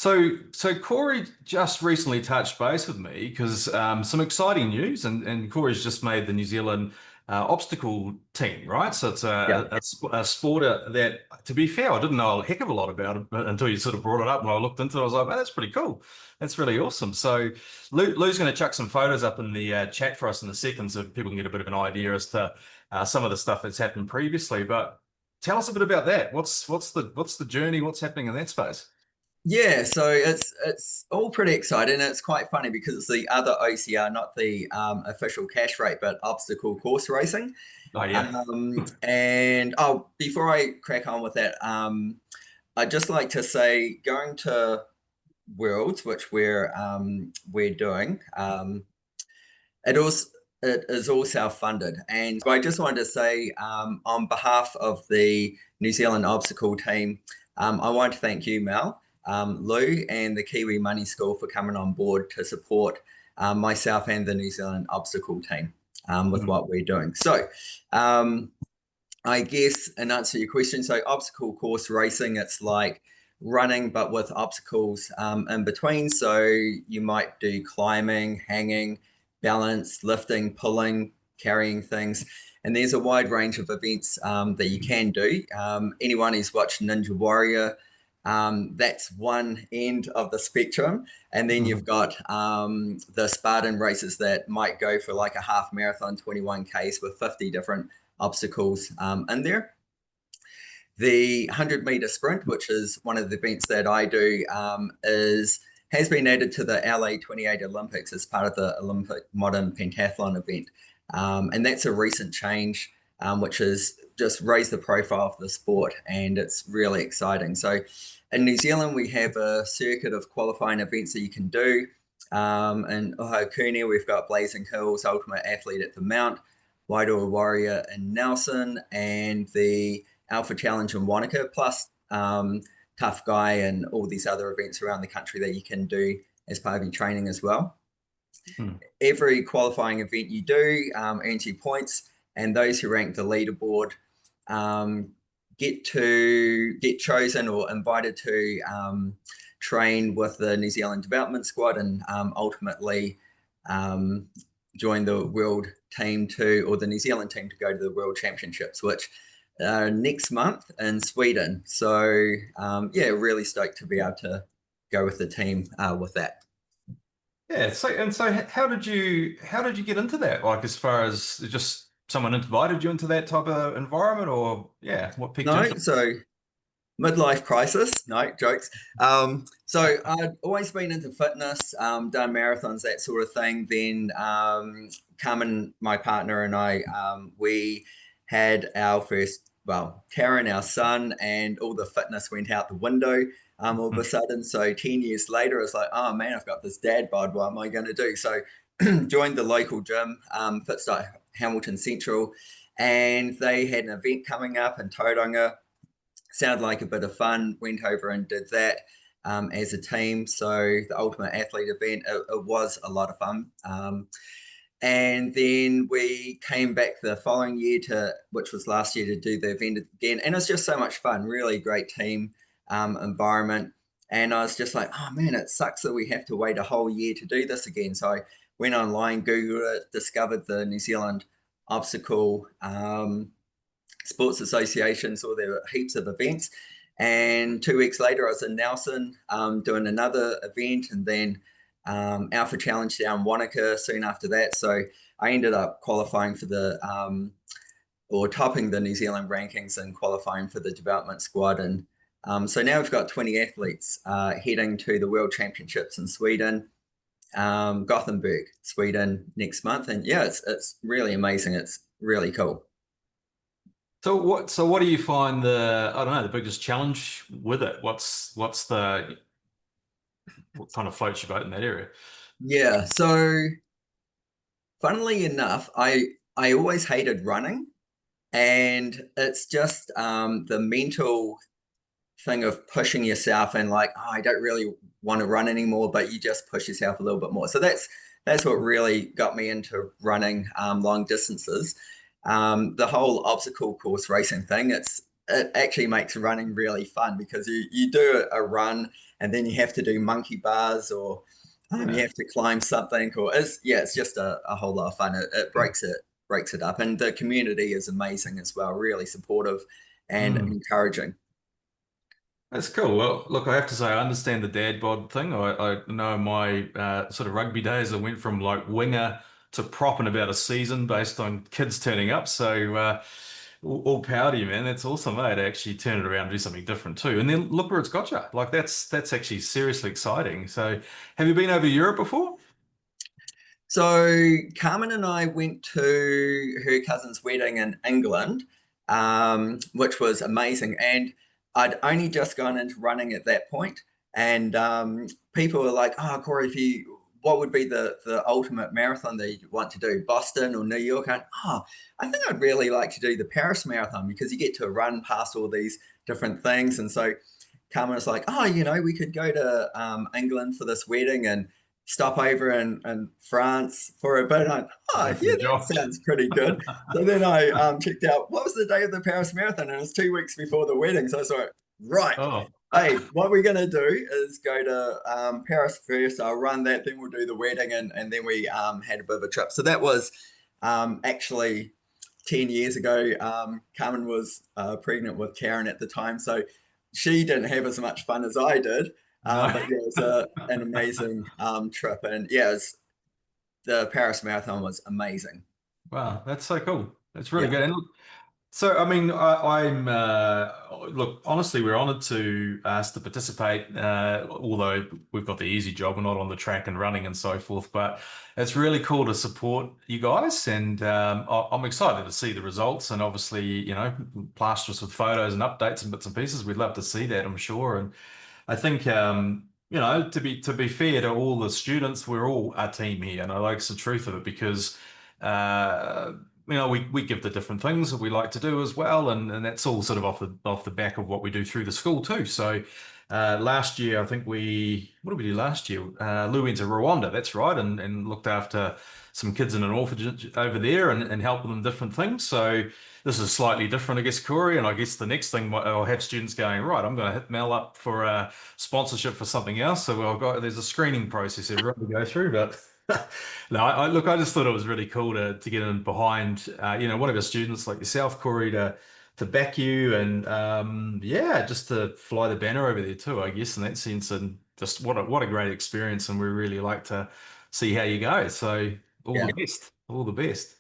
So Corey just recently touched base with me because some exciting news, and Corey's just made the New Zealand obstacle team, right? So it's Yeah. a sport that, to be fair, I didn't know a heck of a lot about it until you sort of brought it up, and I looked into it. I was like, man, that's pretty cool. That's really awesome. So Lou's going to chuck some photos up in the chat for us in a second, so people can get a bit of an idea as to some of the stuff that's happened previously. But tell us a bit about that. What's the journey? What's happening in that space? Yeah, so it's all pretty exciting. It's quite funny because it's the other OCR, not the official cash rate, but obstacle course racing. Oh yeah. And before I crack on with that, I'd just like to say going to Worlds, which we're doing, it also it is all self-funded. And so I just wanted to say, on behalf of the New Zealand Obstacle team, I want to thank you, Mel, Lou, and the Kiwi Money School for coming on board to support myself and the New Zealand Obstacle team with Mm. what we're doing. So, um, I guess in answer to your question, so obstacle course racing, it's like running but with obstacles in between. So you might do climbing, hanging, balance, lifting, pulling, carrying things. And there's a wide range of events that you can do. Anyone who's watched Ninja Warrior, that's one end of the spectrum. And then you've Mhm. got the Spartan races that might go for like a half marathon, 21 Ks with 50 different obstacles in there. The 100-meter sprint, which is one of the events that I do, is has been added to the LA 28 Olympics as part of the Olympic modern pentathlon event. And that's a recent change, which has just raised the profile of the sport, and it's really exciting. So in New Zealand, we have a circuit of qualifying events that you can do. In Ohakune, we've got Blazing Hills, Ultimate Athlete at the Mount, Wairua Warrior in Nelson, and the Alpha Challenge in Wanaka, plus Tough Guy and all these other events around the country that you can do as part of your training as well. Mm. Every qualifying event you do earns you points, and those who rank the leaderboard um, get chosen or invited to train with the New Zealand development squad and ultimately um, join the world team to, or the New Zealand team to go to the world championships, which next month in Sweden. So yeah, really stoked to be able to go with the team with that. Yeah. So how did you get into that? Like as far as just someone invited you into that type of environment, or yeah, what piqued your No, interest? so midlife crisis. No jokes. So I'd always been into fitness, done marathons, that sort of thing. Then Carmen, my partner, and I, we had our first, well, Karen, our son, and all the fitness went out the window. All of a Mm. sudden, so 10 years later, it's like, oh man, I've got this dad bod. What am I going to do? So joined the local gym, Fitstart Hamilton Central, and they had an event coming up in Tauranga. Sounded like a bit of fun. Went over and did that as a team. So the Ultimate Athlete event, it was a lot of fun. And then we came back the following year which was last year, to do the event again. And it was just so much fun. Really great team environment. And I was just like, oh man, it sucks that we have to wait a whole year to do this again. So I went online, Googled it, discovered the New Zealand Obstacle Sports Association, saw there were heaps of events. And 2 weeks later, I was in Nelson doing another event, and then Alpha Challenge down Wanaka soon after that. So I ended up qualifying for or topping the New Zealand rankings and qualifying for the development squad. And so now we've got 20 athletes heading to the World Championships in Sweden, Gothenburg, Sweden next month. And yeah, it's really amazing. It's really cool. So what do you find I don't know, the biggest challenge with it? What kind of floats your boat in that area? Yeah. So funnily enough, I always hated running, and it's just the mental thing of pushing yourself and like, oh, I don't really want to run anymore, but you just push yourself a little bit more. So that's what really got me into running long distances. The whole obstacle course racing thing, it actually makes running really fun because you do a run and then you have to do monkey bars, or you Yeah. have to climb something, or it's just a whole lot of fun. It breaks it up, and the community is amazing as well, really supportive and Mm. encouraging. That's cool. Well, look, I have to say, I understand the dad bod thing. I know my sort of rugby days, I went from like winger to prop in about a season based on kids turning up. So all power to you, man. That's awesome, mate. To actually turn it around and do something different too. And then look where it's got you. Like that's actually seriously exciting. So have you been over Europe before? So Carmen and I went to her cousin's wedding in England, which was amazing. And I'd only just gone into running at that point, and people were like, "Oh, Corey, if you, what would be the ultimate marathon that you want to do, Boston or New York?" And I think I'd really like to do the Paris Marathon because you get to run past all these different things. And so Carmen was like, "Oh, we could go to England for this wedding and stop over in France for a bit." Oh, Go for yeah, the that job. sounds pretty good. So then I checked out what was the day of the Paris Marathon, and it was 2 weeks before the wedding. So I thought, right, Oh, hey, what we're going to do is go to Paris first. I'll run that, then we'll do the wedding, and then we had a bit of a trip. So that was actually 10 years ago. Carmen was pregnant with Karen at the time. So she didn't have as much fun as I did. no. But yeah, it was an amazing trip. And yeah, the Paris Marathon was amazing. Wow, that's so cool. That's really Yeah. good. And look, so, I mean, I'm look, honestly, we're honored to ask to participate, although we've got the easy job, we're not on the track and running and so forth, but it's really cool to support you guys. And I'm excited to see the results and obviously, plaster us with photos and updates and bits and pieces. We'd love to see that, I'm sure. And I think, to be fair to all the students, we're all a team here, and I like the truth of it because, uh, we give the different things that we like to do as well, and that's all sort of off the back of what we do through the school too. So, last year, I think what did we do last year? Lou went to Rwanda, that's right, and looked after some kids in an orphanage over there and helping them different things. So this is slightly different, I guess, Corey. And I guess the next thing I'll have students going, right, I'm going to hit Mel up for a sponsorship for something else. So there's a screening process everyone to go through. But no, look, I just thought it was really cool to get in behind, one of our students like yourself, Corey, to back you and yeah, just to fly the banner over there too, I guess, in that sense. And just what a great experience. And we really like to see how you go. So all Yeah. the best. All the best.